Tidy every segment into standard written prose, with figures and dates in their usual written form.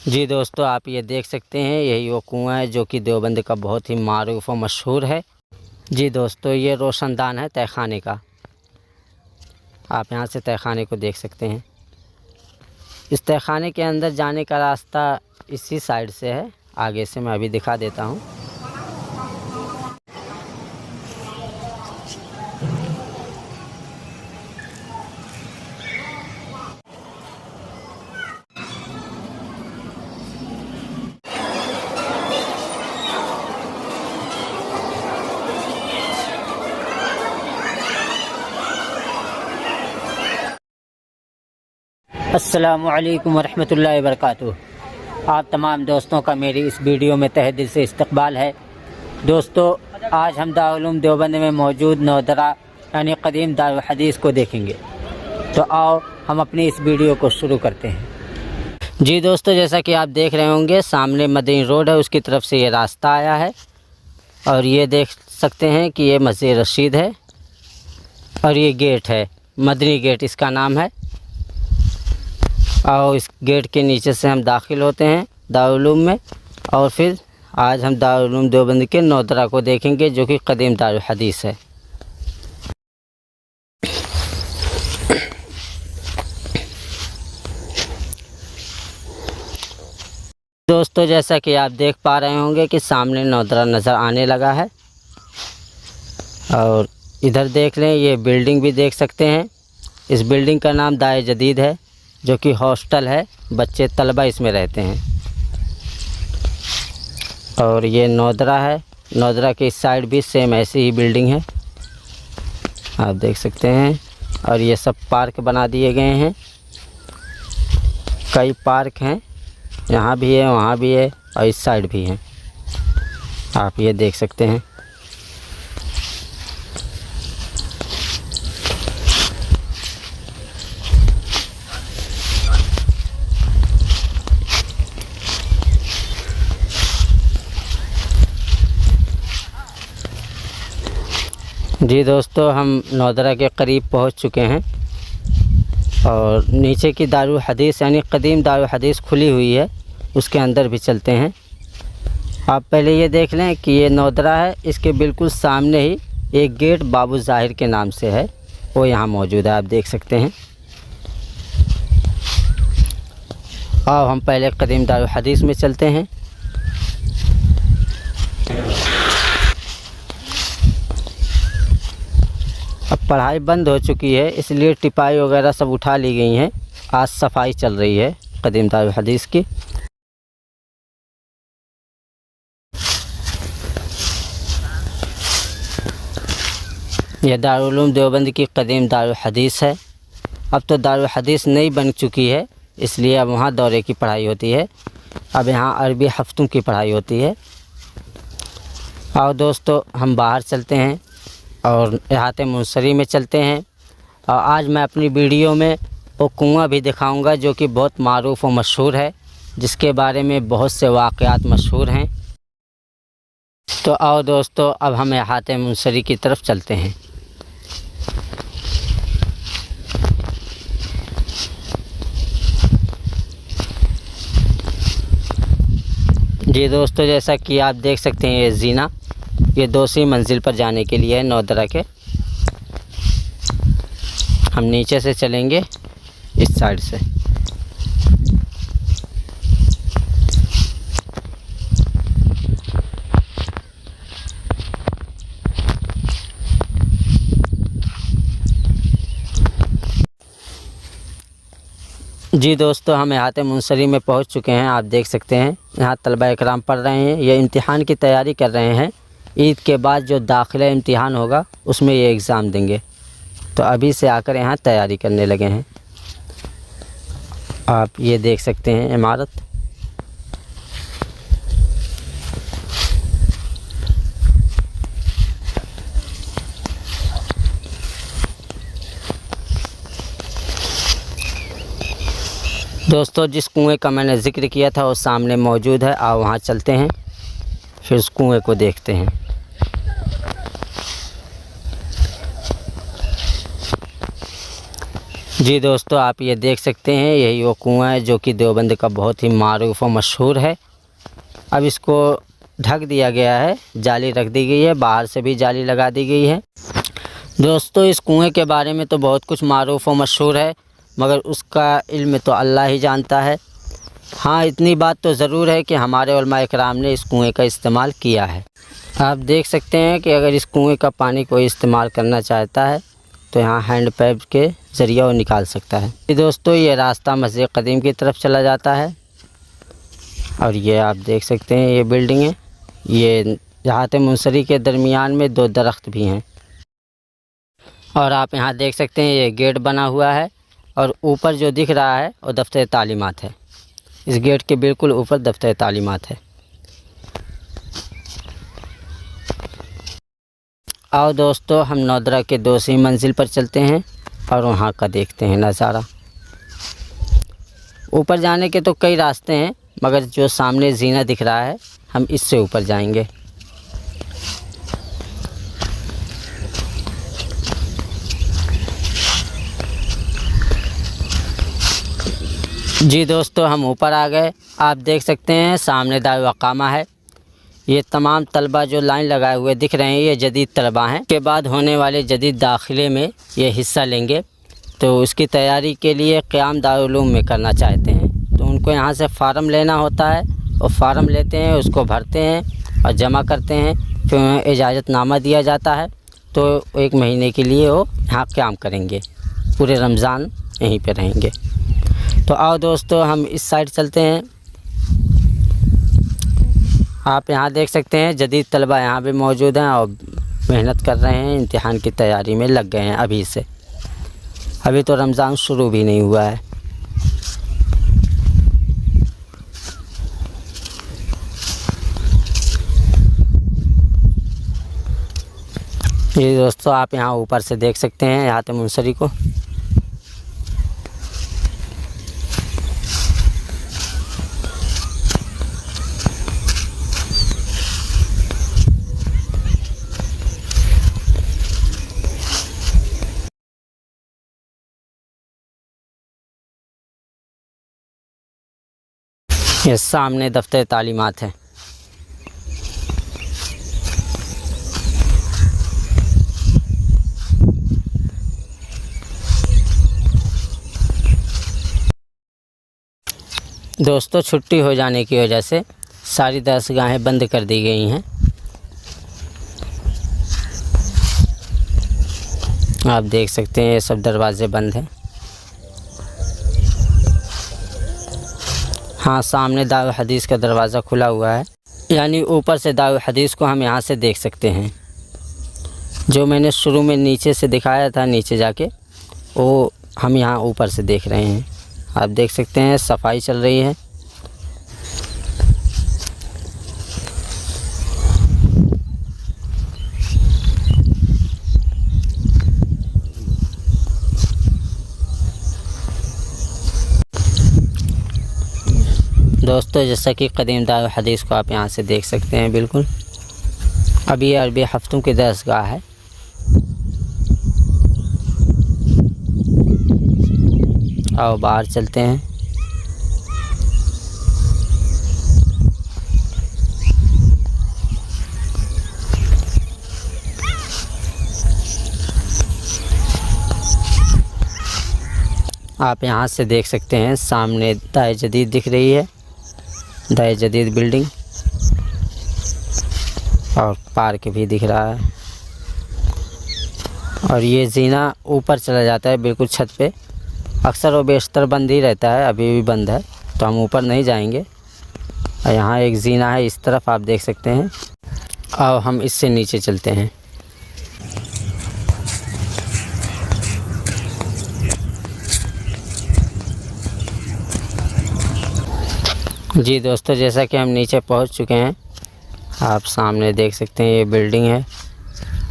जी दोस्तों, आप ये देख सकते हैं यही वो कुआं है जो कि देवबंद का बहुत ही मारूफ और मशहूर है। जी दोस्तों, ये रोशनदान है तहखाने का। आप यहाँ से तहखाने को देख सकते हैं। इस तहखाने के अंदर जाने का रास्ता इसी साइड से है। आगे से मैं अभी दिखा देता हूँ। अस्सलामुअलैकुम वरहमतुल्लाहि वबरकातुहू। आप तमाम दोस्तों का मेरी इस वीडियो में तहे दिल से इस्तकबाल है। दोस्तों, आज हम दारुल उलूम देवबंद में मौजूद नौदरा यानी कदीम दारुल हदीस को देखेंगे। तो आओ हम अपनी इस वीडियो को शुरू करते हैं। जी दोस्तों, जैसा कि आप देख रहे होंगे सामने मदीन रोड है, उसकी तरफ से ये रास्ता आया है और ये देख सकते हैं कि ये मस्जिद रशीद है और ये गेट है, मदनी गेट इसका नाम है। और इस गेट के नीचे से हम दाखिल होते हैं दारुल उलूम में और फिर आज हम दारुल उलूम देवबंद के नौदरा को देखेंगे जो कि कदीम दारुल हदीस है। दोस्तों, जैसा कि आप देख पा रहे होंगे कि सामने नौदरा नज़र आने लगा है और इधर देख लें, ये बिल्डिंग भी देख सकते हैं। इस बिल्डिंग का नाम दाए जदीद है जो कि हॉस्टल है, बच्चे तलबा इसमें रहते हैं। और ये नौदरा है, नौदरा के इस साइड भी सेम ऐसी ही बिल्डिंग है, आप देख सकते हैं। और ये सब पार्क बना दिए गए हैं, कई पार्क हैं, यहाँ भी है, वहाँ भी है और इस साइड भी हैं, आप ये देख सकते हैं। जी दोस्तों, हम नौदरा के करीब पहुंच चुके हैं और नीचे की दारुल हदीस यानी कदीम दारुल हदीस खुली हुई है, उसके अंदर भी चलते हैं। आप पहले ये देख लें कि ये नौदरा है, इसके बिल्कुल सामने ही एक गेट बाबू ज़ाहिर के नाम से है, वो यहाँ मौजूद है, आप देख सकते हैं। और हम पहले कदीम दारुल हदीस में चलते हैं। अब पढ़ाई बंद हो चुकी है, इसलिए टिपाई वगैरह सब उठा ली गई हैं। आज सफाई चल रही है कदीम दारुल हदीस की। यह दारुल उलूम देवबंद की कदीम दारुल हदीस है। अब तो दारुल हदीस नई बन चुकी है, इसलिए अब वहाँ दौरे की पढ़ाई होती है। अब यहाँ अरबी हफ्तों की पढ़ाई होती है। और दोस्तों, हम बाहर चलते हैं और इहाते मुंसरी में चलते हैं। और आज मैं अपनी वीडियो में वो कुआं भी दिखाऊंगा जो कि बहुत मारूफ और मशहूर है, जिसके बारे में बहुत से वाक़यात मशहूर हैं। तो आओ दोस्तों, अब हम इहाते मुंसरी की तरफ चलते हैं। जी दोस्तों, जैसा कि आप देख सकते हैं ये जीना, ये दूसरी मंजिल पर जाने के लिए है नौदरा के। हम नीचे से चलेंगे इस साइड से। जी दोस्तों, हम इहाते मुंसरी में पहुंच चुके हैं। आप देख सकते हैं यहाँ तलबा इकराम पढ़ रहे हैं, ये इम्तिहान की तैयारी कर रहे हैं। ईद के बाद जो दाखिला इम्तिहान होगा उसमें ये एग्ज़ाम देंगे, तो अभी से आकर यहाँ तैयारी करने लगे हैं। आप ये देख सकते हैं इमारत। दोस्तों, जिस कुएं का मैंने ज़िक्र किया था वो सामने मौजूद है, आओ वहाँ चलते हैं, फिर उस कुएं को देखते हैं। जी दोस्तों, आप ये देख सकते हैं, यही वो कुआं है जो कि देवबंद का बहुत ही मारूफ और मशहूर है। अब इसको ढक दिया गया है, जाली रख दी गई है, बाहर से भी जाली लगा दी गई है। दोस्तों, इस कुएं के बारे में तो बहुत कुछ मारूफ और मशहूर है, मगर उसका इल्म तो अल्लाह ही जानता है। हाँ, इतनी बात तो ज़रूर है कि हमारे उलमा इकराम ने इस कुएं का इस्तेमाल किया है। आप देख सकते हैं कि अगर इस कुएं का पानी कोई इस्तेमाल करना चाहता है तो यहाँ हैंड पैप के ज़रिए वो निकाल सकता है। दोस्तों, ये रास्ता मस्जिद क़दीम की तरफ चला जाता है और ये आप देख सकते हैं, ये बिल्डिंग है। ये जहात मुंसरी के दरमियान में 2 दरख्त भी हैं और आप यहाँ देख सकते हैं, ये गेट बना हुआ है और ऊपर जो दिख रहा है वो दफ्तर तालीमात है। इस गेट के बिल्कुल ऊपर दफ्तर तालीमात है। आओ दोस्तों, हम नौदरा के 2वीं मंजिल पर चलते हैं और वहाँ का देखते हैं नज़ारा। ऊपर जाने के तो कई रास्ते हैं, मगर जो सामने जीना दिख रहा है, हम इससे ऊपर जाएंगे। जी दोस्तों, हम ऊपर आ गए। आप देख सकते हैं, सामने दारुल अक़ामा है। ये तमाम तलबा जो लाइन लगाए हुए दिख रहे हैं, ये जदीद तलबा हैं। के बाद होने वाले जदीद दाखिले में ये हिस्सा लेंगे, तो उसकी तैयारी के लिए क़याम दारुल उलूम में करना चाहते हैं। तो उनको यहाँ से फ़ार्म लेना होता है और फ़ार्म लेते हैं, उसको भरते हैं और जमा करते हैं। फिर उन्हें इजाज़तनामा दिया जाता है, तो 1 महीने के लिए वो यहाँ क़याम करेंगे, पूरे रमज़ान यहीं पे रहेंगे। तो आओ दोस्तों, हम इस साइड चलते हैं। आप यहाँ देख सकते हैं, जदीद तलबा यहाँ भी मौजूद हैं और मेहनत कर रहे हैं, इम्तिहान की तैयारी में लग गए हैं अभी से। अभी तो रमज़ान शुरू भी नहीं हुआ है। ये दोस्तों, आप यहाँ ऊपर से देख सकते हैं जहात मुंसरी को। ये सामने दफ्तर तालीमात है। दोस्तों, छुट्टी हो जाने की वजह से सारी दरसगाहें बंद कर दी गई हैं। आप देख सकते हैं, ये सब दरवाज़े बंद हैं। हाँ, सामने दारुल हदीस का दरवाज़ा खुला हुआ है, यानी ऊपर से दारुल हदीस को हम यहाँ से देख सकते हैं। जो मैंने शुरू में नीचे से दिखाया था, नीचे जाके, वो हम यहाँ ऊपर से देख रहे हैं। आप देख सकते हैं, सफाई चल रही है। दोस्तों, जैसा कि क़दीम दारुल हदीस को आप यहाँ से देख सकते हैं बिल्कुल। अब ये अरबी हफ्तों की दरसगाह है। आओ बाहर चलते हैं। आप यहाँ से देख सकते हैं, सामने दाए जदीद दिख रही है, दाए जदीद बिल्डिंग, और पार्क भी दिख रहा है। और ये जीना ऊपर चला जाता है बिल्कुल छत पे। अक्सर वो बेशतर बंद ही रहता है, अभी भी बंद है, तो हम ऊपर नहीं जाएंगे। और यहाँ एक जीना है, इस तरफ आप देख सकते हैं। और हम इससे नीचे चलते हैं। जी दोस्तों, जैसा कि हम नीचे पहुंच चुके हैं, आप सामने देख सकते हैं, ये बिल्डिंग है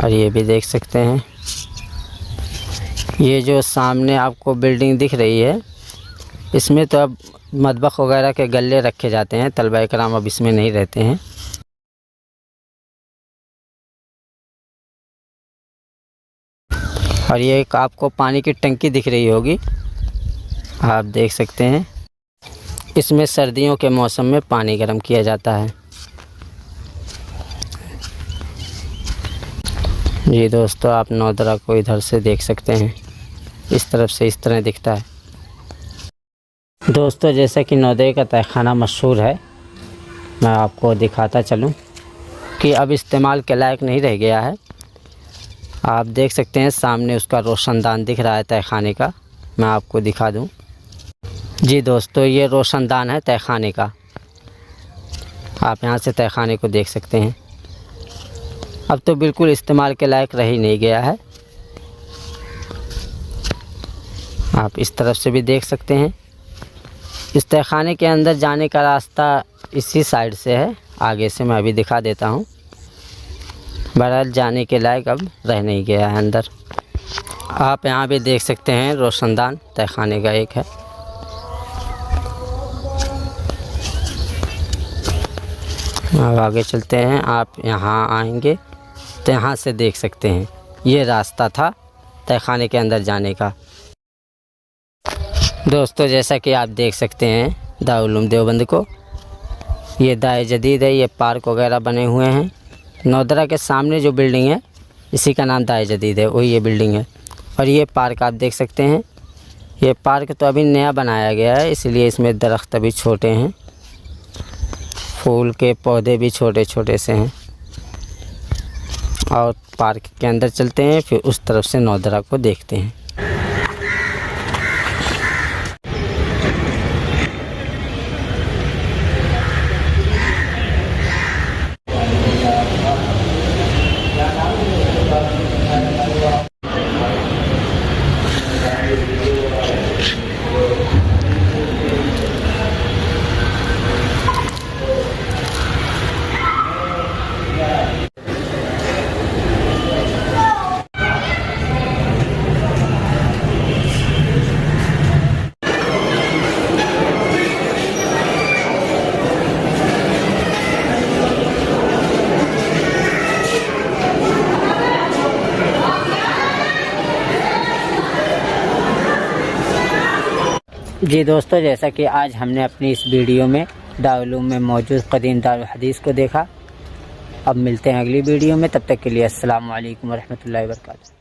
और ये भी देख सकते हैं। ये जो सामने आपको बिल्डिंग दिख रही है, इसमें तो अब मतबख वगैरह के गल्ले रखे जाते हैं। तलबा इकराम अब इसमें नहीं रहते हैं। और ये एक आपको पानी की टंकी दिख रही होगी, आप देख सकते हैं। इसमें सर्दियों के मौसम में पानी गर्म किया जाता है। जी दोस्तों, आप नौदरा को इधर से देख सकते हैं, इस तरफ से इस तरह दिखता है। दोस्तों, जैसा कि नौदरे का तहखाना मशहूर है, मैं आपको दिखाता चलूं कि अब इस्तेमाल के लायक नहीं रह गया है। आप देख सकते हैं सामने उसका रोशनदान दिख रहा है तहखाने का, मैं आपको दिखा दूं। जी दोस्तों, ये रोशनदान है तहखाने का, आप यहाँ से तहखाने को देख सकते हैं। अब तो बिल्कुल इस्तेमाल के लायक रह ही नहीं गया है। आप इस तरफ से भी देख सकते हैं। इस तहखाने के अंदर जाने का रास्ता इसी साइड से है, आगे से मैं अभी दिखा देता हूँ। बहरहाल जाने के लायक अब रह नहीं गया है अंदर। आप यहाँ भी देख सकते हैं रोशनदान तहखाने का एक है। अब आगे चलते हैं, आप यहाँ आएंगे तो यहाँ से देख सकते हैं ये रास्ता था तहखाने के अंदर जाने का। दोस्तों, जैसा कि आप देख सकते हैं दारुल उलूम देवबंद को, ये दाए जदीद है, ये पार्क वगैरह बने हुए हैं। नौदरा के सामने जो बिल्डिंग है इसी का नाम दाए जदीद है, वही ये बिल्डिंग है। और ये पार्क आप देख सकते हैं, ये पार्क तो अभी नया बनाया गया है, इसलिए इसमें दरख्त अभी छोटे हैं, फूल के पौधे भी छोटे छोटे से हैं। और पार्क के अंदर चलते हैं, फिर उस तरफ से नौदरा को देखते हैं। जी दोस्तों, जैसा कि आज हमने अपनी इस वीडियो में दारुल उलूम में मौजूद कदीम दारुल हदीस को देखा। अब मिलते हैं अगली वीडियो में, तब तक के लिए अस्सलामु अलैकुम वरहमतुल्लाहि वबरकातुहू।